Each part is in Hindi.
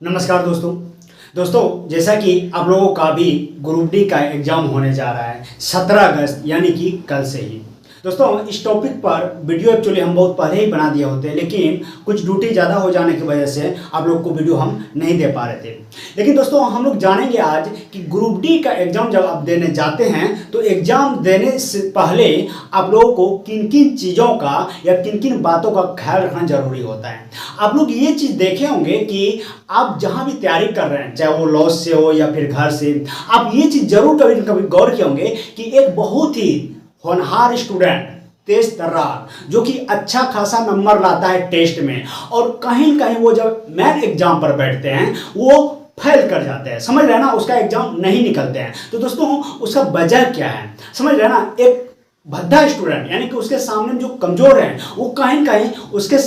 नमस्कार दोस्तों जैसा कि आप लोगों का भी ग्रुप डी का एग्जाम होने जा रहा है 17 अगस्त यानी कि कल से ही। दोस्तों इस टॉपिक पर वीडियो एक्चुअली हम बहुत पहले ही बना दिए होते हैं, लेकिन कुछ ड्यूटी ज़्यादा हो जाने की वजह से आप लोग को वीडियो हम नहीं दे पा रहे थे। लेकिन दोस्तों हम लोग जानेंगे आज कि ग्रुप डी का एग्जाम जब आप देने जाते हैं तो एग्जाम देने से पहले आप लोगों को किन किन चीज़ों का या किन किन बातों का ख्याल रखना जरूरी होता है। आप लोग ये चीज़ देखे होंगे कि आप जहाँ भी तैयारी कर रहे हैं, चाहे वो लॉज से हो या फिर घर से, आप ये चीज़ जरूर कभी कभी गौर किए होंगे कि एक बहुत ही होनहार स्टूडेंट, तेज तर्रार, जो कि अच्छा खासा नंबर लाता है टेस्ट में, और कहीं कहीं वो जब मेन एग्जाम पर बैठते हैं वो फेल कर जाते हैं, समझ रहे हैं ना, उसका एग्जाम नहीं निकलते हैं। तो दोस्तों उसका वजह क्या है, समझ रहे हैं ना। एक भद्दा स्टूडेंट यानी कि उसके सामने जो कमजोर हैं वो कहीं कहीं उसके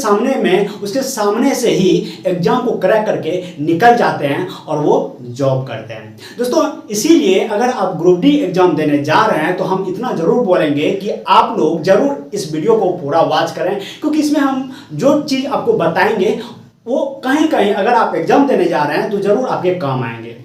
सामने से ही एग्जाम को क्रैक करके निकल जाते हैं और वो जॉब करते हैं। दोस्तों इसीलिए अगर आप ग्रुप डी एग्जाम देने जा रहे हैं तो हम इतना जरूर बोलेंगे कि आप लोग जरूर इस वीडियो को पूरा वॉच करें, क्योंकि इसमें हम जो चीज़ आपको बताएंगे वो कहीं कहीं अगर आप एग्जाम देने जा रहे हैं तो जरूर आपके काम आएंगे।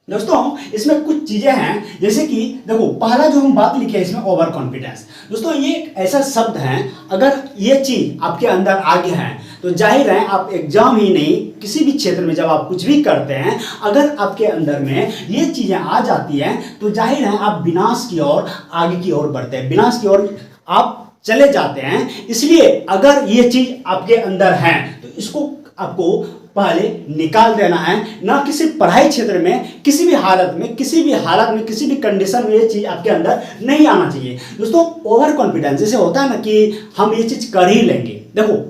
दोस्तों इसमें कुछ चीजें हैं, जैसे कि देखो पहला जो हम बात लिखे इसमें ओवर कॉन्फिडेंस। दोस्तों ये एक ऐसा शब्द है, अगर ये चीज आपके अंदर आ गया है तो जाहिर है आप एग्जाम ही नहीं किसी भी क्षेत्र में जब आप कुछ भी करते हैं, अगर आपके अंदर में ये चीजें आ जाती हैं तो जाहिर है आप विनाश की ओर आगे की ओर बढ़ते हैं, विनाश की ओर आप चले जाते हैं। इसलिए अगर ये चीज आपके अंदर है तो इसको आपको पहले निकाल देना है। ना किसी पढ़ाई क्षेत्र में किसी भी हालत में किसी भी कंडीशन में ये चीज़ आपके अंदर नहीं आना चाहिए। दोस्तों ओवर कॉन्फिडेंस जैसे होता है ना कि हम ये चीज़ कर ही लेंगे। देखो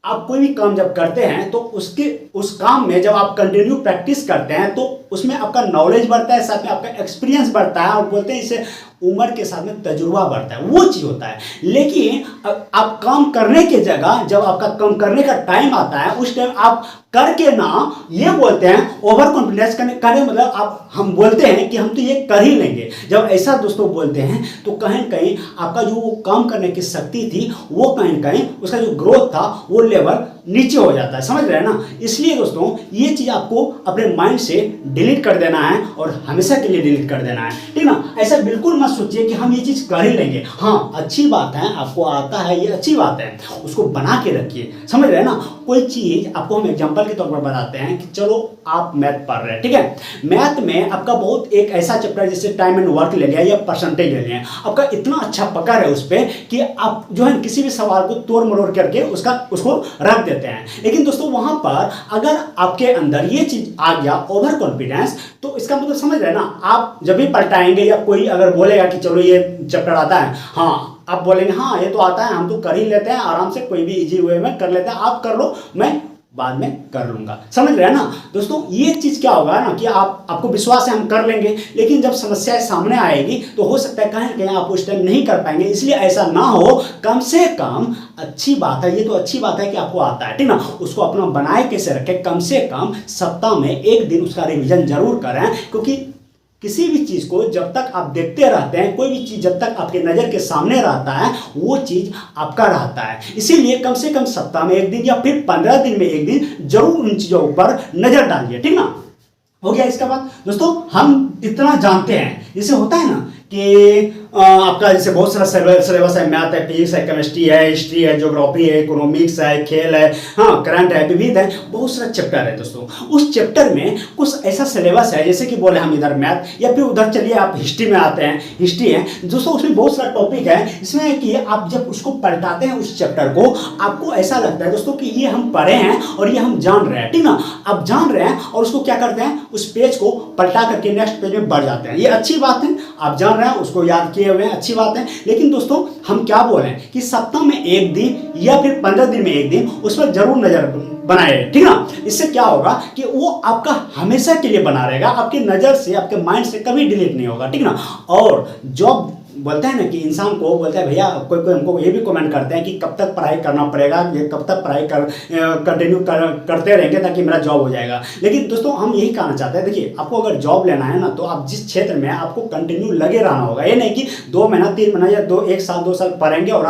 आप कोई भी काम जब करते हैं तो उस काम में जब आप कंटिन्यू प्रैक्टिस करते हैं तो उसमें आपका नॉलेज बढ़ता है, साथ में आपका एक्सपीरियंस बढ़ता है, और बोलते हैं इसे उम्र के साथ में तजुर्बा बढ़ता है, वो चीज़ होता है। लेकिन आप काम करने की जगह जब आपका काम करने का टाइम आता है उस टाइम आप करके ना ये बोलते हैं ओवर कॉन्फिडेंस करने मतलब हम बोलते हैं कि हम तो ये कर ही लेंगे। जब ऐसा दोस्तों बोलते हैं तो कहीं कहीं आपका जो वो काम करने की शक्ति थी वो कहीं कहीं उसका जो ग्रोथ था वो लेवल नीचे हो जाता है, समझ रहे हैं ना। इसलिए दोस्तों ये चीज़ आपको अपने माइंड से डिलीट कर देना है और हमेशा के लिए डिलीट कर देना है, ठीक ना। ऐसा बिल्कुल मत सोचिए कि हम ये चीज़ कर ही लेंगे। हाँ अच्छी बात है, आपको आता है ये अच्छी बात है, उसको बना के रखिए, समझ रहे हैं ना। कोई चीज़ आपको हम एग्जाम्पल के तौर पर बताते हैं कि चलो आप मैथ पढ़ रहे हैं, ठीक है। मैथ में आपका बहुत एक ऐसा चैप्टर जैसे टाइम एंड वर्क ले लिया या परसेंटेज ले लिया, आपका इतना अच्छा पकड़ है उस पर कि आप जो है किसी भी सवाल को तोड़ मरोड़ करके उसको रख देते हैं। लेकिन दोस्तों वहां पर अगर आपके अंदर ये चीज आ गया ओवर कॉन्फिडेंस, तो इसका मतलब समझ रहे हैं ना, आप जब भी पलटाएंगे या कोई अगर बोलेगा कि चलो ये चैप्टर आता है, हाँ आप बोलेंगे हाँ ये तो आता है, हम तो कर ही लेते हैं आराम से, कोई भी इजी वे में कर लेते हैं, आप कर लो मैं बाद में कर लूंगा, समझ रहे हैं ना। दोस्तों ये चीज क्या होगा ना कि आपको विश्वास है हम कर लेंगे, लेकिन जब समस्याएं सामने आएगी तो हो सकता है कहीं कहीं आप उस टाइम नहीं कर पाएंगे। इसलिए ऐसा ना हो, कम से कम अच्छी बात है, ये तो अच्छी बात है कि आपको आता है, ठीक ना, उसको अपना बनाए कैसे रखें, कम से कम सप्ताह में एक दिन उसका रिविजन जरूर करें। क्योंकि किसी भी चीज़ को जब तक आप देखते रहते हैं, कोई भी चीज़ जब तक आपके नज़र के सामने रहता है वो चीज़ आपका रहता है। इसीलिए कम से कम सप्ताह में एक दिन या फिर 15 दिन में एक दिन जरूर उन चीज़ों पर नज़र डालिए, ठीक ना। हो गया इसका बात। दोस्तों हम इतना जानते हैं, जैसे होता है ना कि आपका जैसे बहुत सारा सिलेबस है, मैथ है, फिजिक्स है, केमिस्ट्री है, हिस्ट्री है, ज्योग्राफी है, इकोनॉमिक्स है, खेल है, हाँ करंट है, विविध है, बहुत सारा चैप्टर है। दोस्तों उस चैप्टर में कुछ ऐसा सिलेबस है जैसे कि बोले हम इधर मैथ, या फिर उधर चलिए आप हिस्ट्री में आते हैं, हिस्ट्री है दोस्तों, उसमें बहुत सारा टॉपिक है। इसमें कि आप जब उसको पलटाते हैं उस चैप्टर को, आपको ऐसा लगता है दोस्तों कि ये हम पढ़े हैं और ये हम जान रहे हैं, ठीक ना। आप जान रहे हैं और उसको क्या करते हैं, उस पेज को पलटा करके नेक्स्ट पेज में बढ़ जाते हैं, ये अच्छी बात है। आप जान रहे हैं, उसको याद किए हुए हैं, अच्छी बात है। लेकिन दोस्तों हम क्या बोले कि सप्ताह में एक दिन या फिर 15 दिन में एक दिन उस पर जरूर नजर बनाए, ठीक ना। इससे क्या होगा कि वो आपका हमेशा के लिए बना रहेगा, आपकी नज़र से, आपके माइंड से कभी डिलीट नहीं होगा, ठीक ना। और जॉब बोलते हैं ना कि इंसान को बोलता है भैया, कोई कोई हमको ये भी कमेंट करते हैं कि कब तक पढ़ाई करना पड़ेगा, ये कब तक पढ़ाई कंटिन्यू करते रहेंगे ताकि मेरा जॉब हो जाएगा। लेकिन दोस्तों हम यही कहना चाहते हैं, देखिए आपको अगर जॉब लेना है ना तो आप जिस क्षेत्र में आपको कंटिन्यू लगे रहना होगा। ये नहीं कि 2 महीना 3 महीना या 1 साल 2 साल पढ़ेंगे और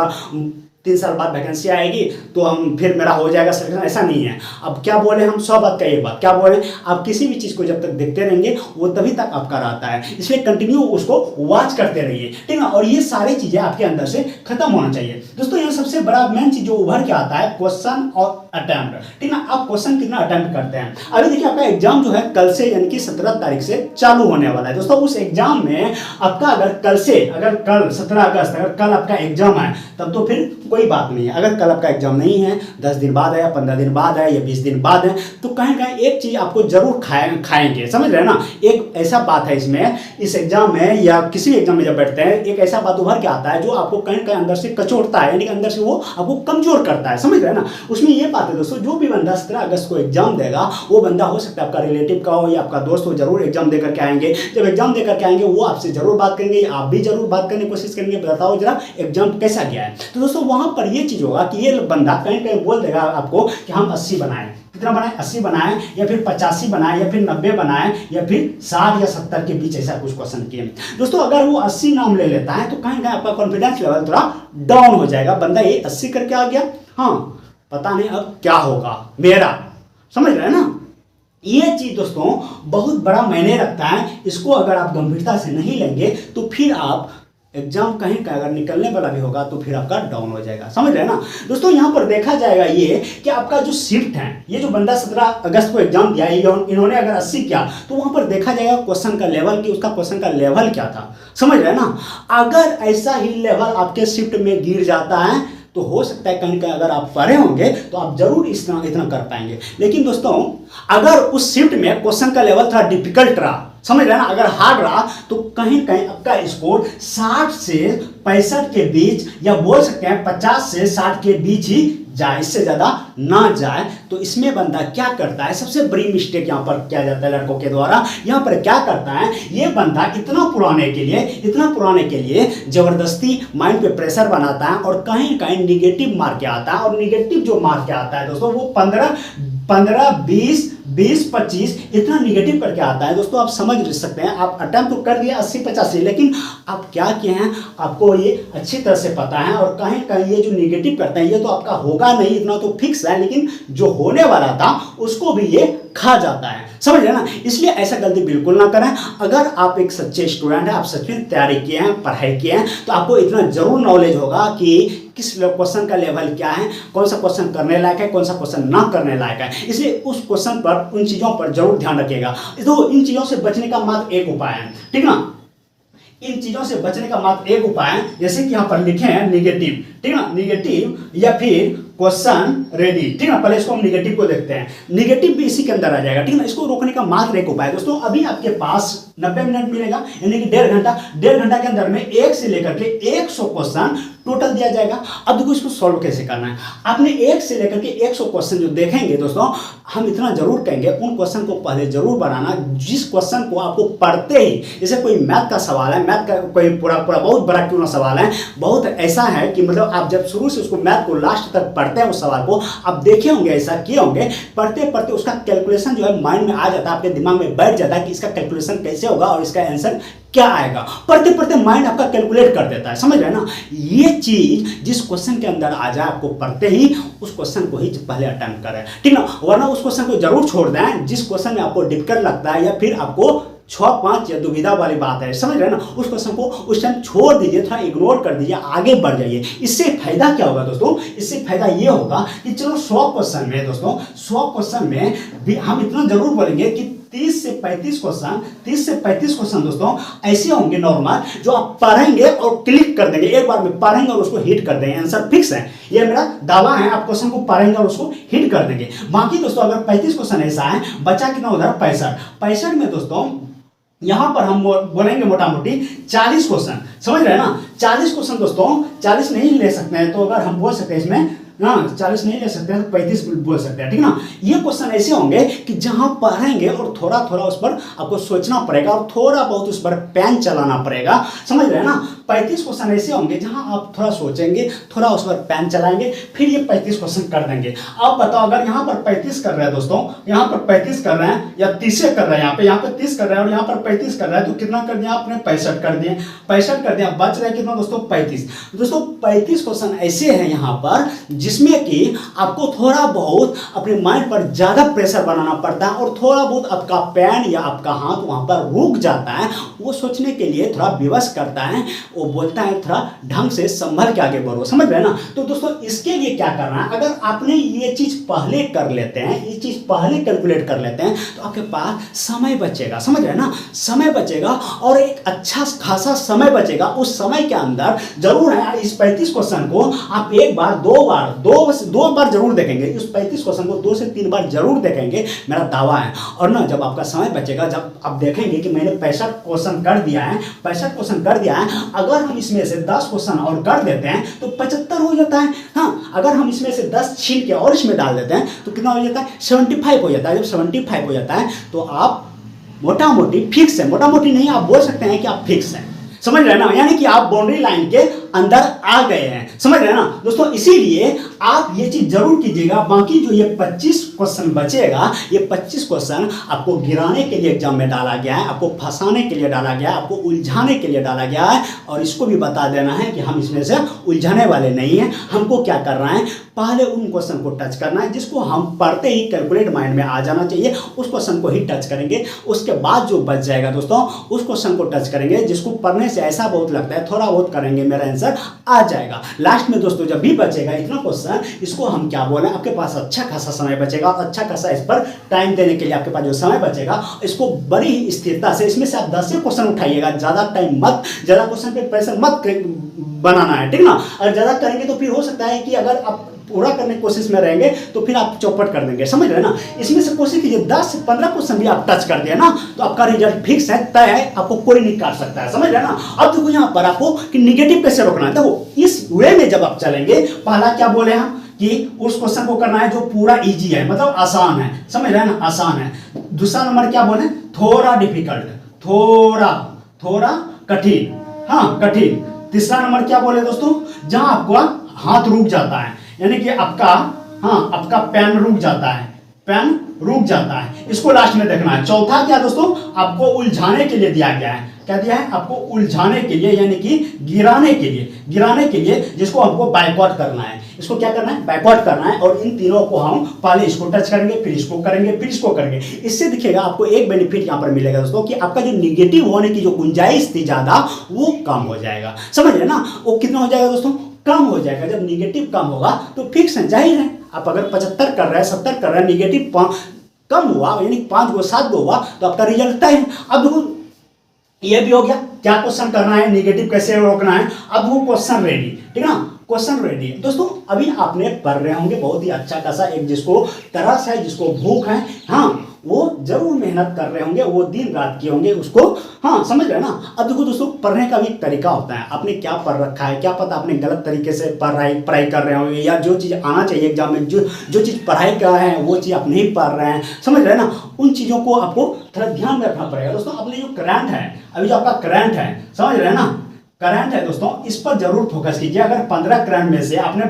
3 साल बाद वैकेंसी आएगी तो हम फिर मेरा हो जाएगा सिलेक्शन, ऐसा नहीं है। अब क्या बोले हम, 100 बात का एक बात, क्या बोले, आप किसी भी चीज़ को जब तक देखते रहेंगे वो तभी तक आपका रहता है, इसलिए कंटिन्यू उसको वॉच करते रहिए, ठीक है। और ये सारी चीज़ें आपके अंदर से खत्म होना चाहिए। दोस्तों यहाँ सबसे बड़ा मेन चीज़ जो उभर के आता है, क्वेश्चन और अटेम्प्ट, ठीक है। आप क्वेश्चन कितना अटेम्प्ट करते हैं। अभी देखिए आपका एग्जाम जो है कल से यानी कि 17 तारीख से चालू होने वाला है। दोस्तों उस एग्जाम में आपका अगर कल 17 अगस्त अगर कल आपका एग्जाम है तब तो फिर कोई बात नहीं है। अगर कल आपका एग्जाम नहीं है, 10 दिन बाद है या 15 दिन बाद है या 20 दिन बाद है, तो कहीं कहीं एक चीज आपको जरूर खाएंगे, समझ रहे हैं ना। एक ऐसा बात है इसमें, इस एग्जाम में या किसी एग्जाम में जब बैठते हैं, एक ऐसा बात उभर के आता है जो आपको कहीं कहीं अंदर से कचोटता है, यानी कि अंदर से वो आपको कमजोर करता है, समझ रहे हैं ना। उसमें ये बात है दोस्तों, जो भी बंदा 17 अगस्त को एग्जाम देगा, वो बंदा हो सकता है आपका रिलेटिव का हो या आपका दोस्त हो, जरूर एग्जाम देकर के आएंगे। जब एग्जाम देकर के आएंगे वो आपसे जरूर बात करेंगे, आप भी जरूर बात करने की कोशिश करेंगे, बताओ जरा एग्जाम कैसा गया है। तो दोस्तों वहां पर ये चीज होगा कि ये बंदा कहीं कहीं बोल देगा आपको कि हम 80 बनाए, कितना बनाए, 80 बनाए या फिर 85 बनाए या फिर 90 बनाए या फिर 60 या 70 के बीच ऐसा कुछ क्वेश्चन किए। दोस्तों अगर वो 80 नाम ले लेता है तो कहीं कहीं आपका कॉन्फिडेंस लेवल थोड़ा डाउन हो जाएगा। बंदा ये 80 करके आ गया, हाँ पता नहीं अब क्या होगा मेरा, समझ रहे हैं ना। ये चीज दोस्तों बहुत बड़ा मायने रखता है। इसको अगर आप गंभीरता से नहीं लेंगे तो फिर आप एग्जाम कहीं का अगर निकलने वाला भी होगा तो फिर आपका डाउन हो जाएगा, समझ रहे हैं ना। दोस्तों यहाँ पर देखा जाएगा ये कि आपका जो शिफ्ट है, ये जो बंदा 17 अगस्त को एग्जाम दिया है, इन्होंने अगर 80 किया तो वहां पर देखा जाएगा क्वेश्चन का लेवल की, उसका क्वेश्चन का लेवल क्या था, समझ रहे हैं ना। अगर ऐसा ही लेवल आपके शिफ्ट में गिर जाता है तो हो सकता है कहीं कहीं अगर आप पढ़े होंगे तो आप जरूर इतना कर पाएंगे। लेकिन दोस्तों अगर उस शिफ्ट में क्वेश्चन का लेवल थोड़ा डिफिकल्ट रहा, समझ रहे हैं ना, अगर हार्ड रहा तो कहीं कहीं आपका स्कोर 60 से 65 के बीच या बोल सकते हैं 50 से 60 के बीच ही जाए, इससे ज्यादा ना जाए। तो इसमें बंदा क्या करता है, सबसे बड़ी मिस्टेक यहाँ पर किया जाता है लड़कों के द्वारा। यहाँ पर क्या करता है ये बंदा, इतना पुराने के लिए जबरदस्ती माइंड पे प्रेशर बनाता है और कहीं कहीं निगेटिव मार्क आता है। और निगेटिव जो मार्क आता है दोस्तों वो 15, 20, 25 इतना निगेटिव करके आता है। दोस्तों आप समझ सकते हैं, आप अटेम्प्ट तो कर दिए 80-85, लेकिन आप क्या किए हैं आपको ये अच्छी तरह से पता है। और कहीं कहीं ये जो निगेटिव करते हैं ये तो आपका होगा नहीं, इतना तो फिक्स है, लेकिन जो होने वाला था उसको भी ये खा जाता है, समझ रहे ना। इसलिए ऐसा गलती बिल्कुल ना करें। अगर आप एक सच्चे स्टूडेंट हैं, आप सच में तैयारी किए हैं, पढ़ाई किए हैं, तो आपको इतना जरूर नॉलेज होगा कि किस क्वेश्चन का लेवल क्या है, कौन सा क्वेश्चन करने लायक है, कौन सा क्वेश्चन ना करने लायक है। इसलिए उस क्वेश्चन पर, उन चीजों पर जरूर ध्यान रखिएगा। तो इन चीजों से बचने का मात्र एक उपाय है, ठीक ना। इन चीजों से बचने का मात्र एक उपाय है, जैसे कि यहाँ पर लिखे हैं निगेटिव, ठीक ना, निगेटिव या फिर क्वेश्चन रेडी, ठीक ना। पहले इसको हम निगेटिव को देखते हैं, निगेटिव भी इसी के अंदर आ जाएगा, ठीक ना। इसको रोकने का मात्र एक उपाय। दोस्तों अभी आपके पास 90 मिनट मिलेगा, यानी कि 1.5 घंटा के अंदर में 1 से लेकर के 100 क्वेश्चन टोटल दिया जाएगा। अब देखो इसको सॉल्व कैसे करना है। आपने 1 से लेकर के 100 क्वेश्चन जो देखेंगे दोस्तों, हम इतना जरूर कहेंगे उन क्वेश्चन को पहले जरूर बनाना जिस क्वेश्चन को आपको पढ़ते ही, जैसे कोई मैथ का सवाल है, मैथ का कोई पूरा बहुत बड़ा क्यों ना सवाल है, बहुत ऐसा है कि मतलब आप जब शुरू से उसको मैथ को लास्ट तक पढ़ते हैं उस सवाल को, आप देखे होंगे, ऐसा किए होंगे, पढ़ते पढ़ते उसका कैलकुलेशन जो है माइंड में आ जाता है, आपके दिमाग में बैठ जाता है कि इसका कैलकुलेशन कैसे होगा और इसका आंसर क्या आएगा। पढ़ते पढ़ते माइंड आपका कैलकुलेट कर देता है, समझ रहे हैं ना। ये चीज जिस क्वेश्चन के अंदर आ जाए आपको पढ़ते ही उस क्वेश्चन को ही पहले अटेम्प्ट करें, ठीक ना। वरना उस क्वेश्चन को जरूर छोड़ दें जिस क्वेश्चन में आपको डिफिकल्ट लगता है या फिर आपको 6-5 या दुविधा वाली बात है, समझ रहे हैं ना। उस क्वेश्चन को उस टाइम छोड़ दीजिए, थोड़ा इग्नोर कर दीजिए, आगे बढ़ जाइए। इससे फायदा क्या होगा दोस्तों, इससे फायदा ये होगा कि चलो 100 क्वेश्चन में दोस्तों, 100 क्वेश्चन में भी हम इतना जरूर बोलेंगे कि 30 से 35 क्वेश्चन दोस्तों ऐसे होंगे नॉर्मल, जो आप पढ़ेंगे और क्लिक कर देंगे, एक बार में पढ़ेंगे और उसको हिट कर देंगे, आंसर फिक्स है, ये मेरा दावा है। आप क्वेश्चन को पढ़ेंगे और उसको हिट कर देंगे। बाकी दोस्तों अगर 35 क्वेश्चन ऐसा है, बचा कितना उधर 65 में दोस्तों यहां पर हम बोलेंगे मोटा मोटी 40 क्वेश्चन, समझ रहे हैं ना। 40 क्वेश्चन दोस्तों, 40 नहीं ले सकते हैं, तो अगर हम बोल सकते हैं इसमें हाँ 40 नहीं ले सकते हैं तो 35 बोल सकते हैं, ठीक ना। ये क्वेश्चन ऐसे होंगे कि जहां पढ़ेंगे और थोड़ा थोड़ा उस पर आपको सोचना पड़ेगा और थोड़ा बहुत उस पर पेन चलाना पड़ेगा, समझ रहे हैं ना। 35 क्वेश्चन ऐसे होंगे जहां आप थोड़ा सोचेंगे, थोड़ा उस पर पेन चलाएंगे, फिर ये 35 क्वेश्चन कर देंगे। आप बताओ अगर यहाँ पर 35 कर रहे हैं दोस्तों, यहाँ पर 35 कर रहे हैं या 30 कर रहे हैं, यहाँ पे 30 कर रहे हैं और यहाँ पर 35 कर रहे हैं, तो कितना कर दिया आपने? 65 कर दिए, 65 कर दिया। बच रहा है कितना दोस्तों? 35। दोस्तों 35 क्वेश्चन ऐसे हैं यहाँ पर जिसमें कि आपको थोड़ा बहुत अपने माइंड पर ज्यादा प्रेशर बनाना पड़ता है और थोड़ा बहुत आपका पेन या आपका हाथ वहां पर रुक जाता है, वो सोचने के लिए थोड़ा विवश करता है, वो बोलता है थोड़ा ढंग से संभल के आगे बढ़ो, समझ रहे हैं ना। तो दोस्तों इसके लिए क्या करना है, अगर आपने ये चीज पहले कर लेते हैं, ये चीज पहले कैलकुलेट कर लेते हैं, तो आपके पास समय बचेगा, समझ रहे हैं ना, समय बचेगा और एक अच्छा खासा समय बचेगा। उस समय के अंदर जरूर है इस 35 क्वेश्चन को आप एक बार दो बार जरूर देखेंगे, इस 35 क्वेश्चन को 2 से 3 बार जरूर देखेंगे, मेरा दावा है। और ना जब आपका समय बचेगा, जब आप देखेंगे कि मैंने 65 क्वेश्चन कर दिया है, 65 क्वेश्चन कर दिया है, अगर हम इसमें से 10 क्वेश्चन और कर देते हैं तो 75 हो जाता है। हाँ, अगर हम इसमें से 10 छीन के और इसमें डाल देते हैं तो कितना हो जाता है? 75 हो जाता है। जब 75 हो जाता है तो आप मोटा मोटी फिक्स है, मोटा मोटी नहीं, आप बोल सकते हैं कि आप फिक्स हैं, समझ रहे हैं ना, यानी कि आप बाउंड्री लाइन के अंदर आ गए हैं, समझ रहे हैं ना दोस्तों। इसीलिए आप ये चीज जरूर कीजिएगा। बाकी जो ये 25 क्वेश्चन बचेगा, ये 25 क्वेश्चन आपको गिराने के लिए एग्जाम में डाला गया है, आपको फंसाने के लिए डाला गया है, आपको उलझाने के लिए डाला गया है। और इसको भी बता देना है कि हम इसमें से उलझाने वाले नहीं हैं। हमको क्या करना है, पहले उन क्वेश्चन को टच करना है जिसको हम पढ़ते ही कैलकुलेट माइंड में आ जाना चाहिए, उस क्वेश्चन को ही टच करेंगे। उसके बाद जो बच जाएगा दोस्तों, उस क्वेश्चन को टच करेंगे जिसको पढ़ने से ऐसा बहुत लगता है थोड़ा बहुत करेंगे मेरा आंसर आ जाएगा। लास्ट में दोस्तों जब भी बचेगा इतना क्वेश्चन, इसको हम क्या बोले, आपके पास अच्छा खासा समय बचेगा और अच्छा खासा इस पर टाइम देने के लिए आपके पास जो समय बचेगा, इसको बड़ी ही स्थिरता से, इसमें से आप 10 क्वेश्चन उठाइएगा, ज्यादा टाइम मत, ज्यादा क्वेश्चन पे प्रेशर मत बनाना है, ठीक ना। अगर ज्यादा करेंगे तो फिर हो सकता है कि अगर आप पूरा करने की कोशिश में रहेंगे तो फिर आप चौपट कर देंगे, समझ रहे हैं ना। इसमें से कोशिश कीजिए 10 से 15 क्वेश्चन भी आप टच कर दिए ना तो आपका रिजल्ट फिक्स है, तय है, आपको कोई नहीं काट सकता है, समझ रहे हैं ना। अब देखो यहाँ पर आपको कि निगेटिव कैसे रोकना है। देखो इस वे में जब आप चलेंगे, पहला क्या बोले हम कि उस क्वेश्चन को करना है जो पूरा इजी है, मतलब आसान है, समझ रहे हैं ना, आसान है। दूसरा नंबर क्या बोले, थोड़ा डिफिकल्ट, थोड़ा कठिन, हाँ कठिन। तीसरा नंबर क्या बोले दोस्तों, जहां आपका हाथ रुक जाता है, यानी कि आपका पेन रुक जाता है, पेन रुक जाता है, इसको लास्ट में देखना है। चौथा क्या दोस्तों, आपको उलझाने के लिए दिया गया है, क्या दिया है आपको? उलझाने के लिए, यानी कि गिराने के लिए जिसको हमको बैकवर्ड करना है, इसको क्या करना है? बैकवर्ड करना है। और इन तीनों को हम पहले इसको टच करेंगे, फिर इसको करेंगे, फिर इसको करेंगे। इससे दिखेगा आपको एक बेनिफिट यहाँ पर मिलेगा दोस्तों कि आपका जो निगेटिव होने की जो गुंजाइश थी ज्यादा, वो कम हो जाएगा, समझ रहे ना। वो कितना हो जाएगा दोस्तों? कम हो जाएगा। जब निगेटिव कम होगा तो फिक्स है, जाहिर है। आप अगर 75 कर रहे हैं, 70 कर रहे हैं, निगेटिव कम हुआ, यानी 5 गो 7 गो हुआ तो आपका रिजल्ट तय है। अब देखो ये भी हो गया, क्या क्वेश्चन करना है, निगेटिव कैसे रोकना है। अब वो क्वेश्चन रेडी, ठीक है ना, क्वेश्चन रेडी है दोस्तों। अभी आपने पढ़ रहे होंगे बहुत ही अच्छा खासा, एक जिसको तरस है, जिसको भूख है, हाँ वो जरूर मेहनत कर रहे होंगे, वो दिन रात किए होंगे उसको, हाँ समझ रहे ना। अब देखो दोस्तों, पढ़ने का भी एक तरीका होता है। आपने क्या पढ़ रखा है, क्या पता आपने गलत तरीके से पढ़ाई कर रहे होंगे, या जो चीज़ आना चाहिए एग्जाम में, जो चीज़ पढ़ाई कर रहे हैं वो चीज़ आप नहीं पढ़ रहे हैं, समझ रहे ना। उन चीज़ों को आपको थोड़ा ध्यान में रखना पड़ेगा दोस्तों। अपने जो करंट है, अभी जो आपका करंट है, समझ रहे हैं ना, करंट है दोस्तों, इस पर जरूर फोकस कीजिए। अगर 15 करंट में से आपने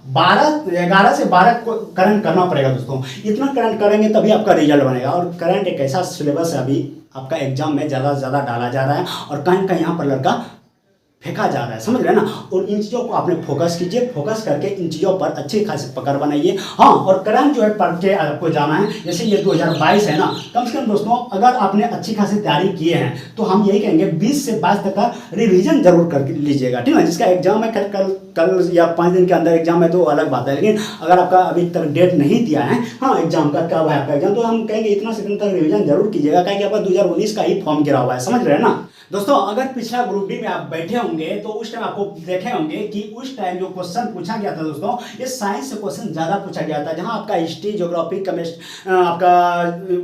11 से 12 करंट करना पड़ेगा दोस्तों। इतना करंट करेंगे तभी आपका रिजल्ट बनेगा। और करंट एक ऐसा सिलेबस है अभी आपका एग्जाम में ज़्यादा से ज़्यादा डाला जा रहा है और कहीं ना कहीं यहाँ पर लड़का फेंका जा रहा है, समझ रहे हैं ना। और इन चीज़ों को आपने फोकस कीजिए, फोकस करके इन चीज़ों पर अच्छी खासी पकड़ बनाइए। हाँ, और करंट जो है पढ़ के आपको जाना है। जैसे ये 2022 है ना, कम से कम दोस्तों अगर आपने अच्छी खासी तैयारी किए हैं तो हम यही कहेंगे 20 से 22 तक का रिवीजन जरूर कर लीजिएगा, ठीक है। जिसका एग्जाम है कल या 5 दिन के अंदर एग्जाम है तो अलग बात है, लेकिन अगर आपका अभी तक डेट नहीं दिया है, हाँ एग्जाम का कब है आपका एग्जाम, तो हम कहेंगे इतना से तक रिवीजन जरूर कीजिएगा, क्योंकि आपका 2019 का ही फॉर्म गिरा हुआ है, समझ रहे हैं ना दोस्तों। अगर पिछला ग्रुप डी में आप बैठे होंगे होंगे तो उस टाइम आपको देखे होंगे कि उस टाइम जो क्वेश्चन पूछा गया था दोस्तों, ये साइंस से क्वेश्चन ज़्यादा पूछा गया था, जहाँ आपका हिस्ट्री, ज्योग्राफी, केमिस्ट्री, आपका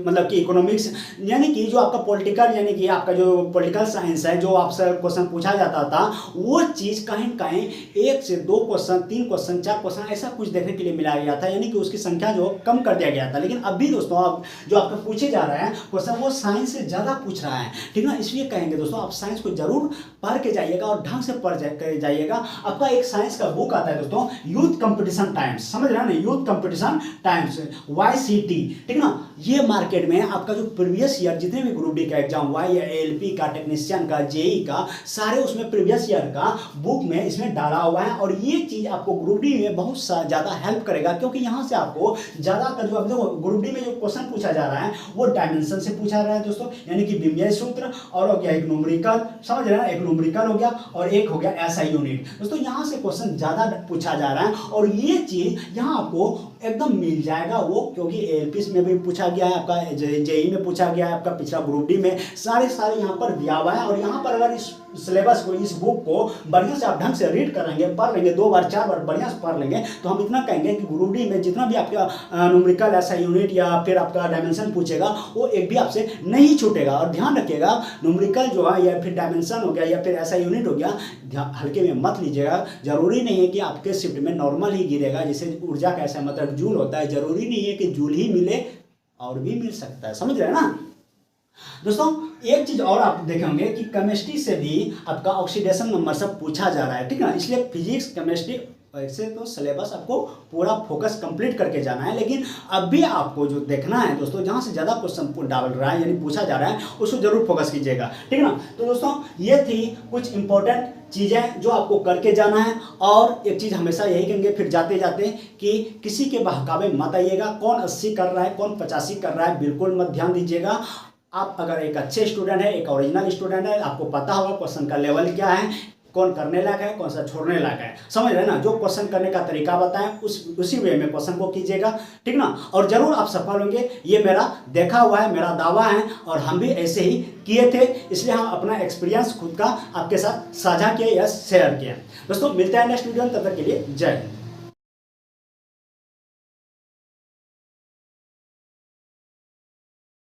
मतलब कि इकोनॉमिक्स, यानी कि जो आपका पॉलिटिकल, यानी कि आपका जो पॉलिटिकल साइंस है, जो आपसे क्वेश्चन पूछा जाता था, वो चीज़ कहीं कहीं 1 से 2 क्वेश्चन, 3 क्वेश्चन, 4 क्वेश्चन ऐसा कुछ देखने के लिए मिला गया था, यानी कि उसकी संख्या जो कम कर दिया गया था। लेकिन अभी दोस्तों अब जो आपको पूछे जा रहा है क्वेश्चन, वो साइंस से ज़्यादा पूछ रहा है, ठीक ना। इसलिए कहेंगे दोस्तों, आप साइंस को जरूर पढ़ के जाइएगा और ढंग से पढ़ के जाइएगा। आपका एक साइंस का बुक आता है दोस्तों, यूथ कंपटीशन टाइम्स, समझ रहे हैं ना, यूथ कंपटीशन टाइम्स, YCT, ठीक ना। ये मार्केट में आपका जो प्रीवियस ईयर जितने भी ग्रुप डी का एग्जाम हुआ है, या ALP का, टेक्नीशियन का, JE का, सारे उसमें प्रीवियस ईयर का बुक में इसमें डाला हुआ है। और ये चीज़ आपको ग्रुप डी में बहुत ज़्यादा हेल्प करेगा, क्योंकि यहाँ से आपको ज़्यादातर जो देखो ग्रुप डी में जो क्वेश्चन पूछा जा रहा है वो डायमेंशन से पूछा रहा है दोस्तों, यानी कि विमीय सूत्र, और हो गया एक न्यूमेरिकल, समझ रहे हैं, एक न्यूमेरिकल हो गया और एक हो गया SI यूनिट। दोस्तों यहाँ से क्वेश्चन ज़्यादा पूछा जा रहा है, और ये चीज़ यहाँ आपको एकदम मिल जाएगा वो, क्योंकि ALP में भी पूछा गया है, आपका JE में पूछा गया है, आपका पिछला ग्रुप डी में सारे यहाँ पर दिया हुआ है। और यहाँ पर अगर इस सिलेबस को, इस बुक को बढ़िया से आप ढंग से रीड करेंगे, पढ़ लेंगे, 2 बार 4 बार बढ़िया से पढ़ लेंगे, तो हम इतना कहेंगे कि ग्रुप डी में जितना भी आपका न्यूमेरिकल, SI यूनिट या फिर आपका डायमेंशन पूछेगा, वो एक भी आपसे नहीं छूटेगा। और ध्यान रखिएगा, न्यूमेरिकल जो है या फिर डायमेंशन हो गया या फिर SI यूनिट हो गया, हल्के में मत लीजिएगा। जरूरी नहीं है कि आपके शिफ्ट में नॉर्मल ही गिरेगा, जैसे ऊर्जा का ऐसा मतलब जूल होता है, जरूरी नहीं है कि जूल ही मिले, और भी मिल सकता है, समझ रहे हैं ना दोस्तों। एक चीज और आप देखेंगे कि केमिस्ट्री से भी आपका ऑक्सीडेशन नंबर सब पूछा जा रहा है, ठीक ना। इसलिए फिजिक्स, केमिस्ट्री, वैसे तो सिलेबस आपको पूरा फोकस कंप्लीट करके जाना है, लेकिन अभी आपको जो देखना है दोस्तों, जहाँ से ज़्यादा क्वेश्चन डाल रहा है, यानी पूछा जा रहा है, उसको जरूर फोकस कीजिएगा, ठीक ना। तो दोस्तों ये थी कुछ इंपॉर्टेंट चीज़ें जो आपको करके जाना है। और एक चीज़ हमेशा यही कहेंगे फिर जाते जाते कि किसी के बहकावे मत आइएगा, कौन 80 कर रहा है, कौन 85 कर रहा है, बिल्कुल मत ध्यान दीजिएगा। आप अगर एक अच्छे स्टूडेंट है, एक ओरिजिनल स्टूडेंट है, आपको पता होगा क्वेश्चन का लेवल क्या है, कौन करने लायक है, कौन सा छोड़ने लायक है, समझ रहे हैं ना। जो क्वेश्चन करने का तरीका बताएं उसी वे में क्वेश्चन को कीजिएगा, ठीक ना। और जरूर आप सफल होंगे, ये मेरा देखा हुआ है, मेरा दावा है, और हम भी ऐसे ही किए थे, इसलिए हम अपना एक्सपीरियंस खुद का आपके साथ साझा किए या शेयर किए। दोस्तों मिलते हैं नेक्स्ट वीडियो में, तब तक के लिए जय हिंद।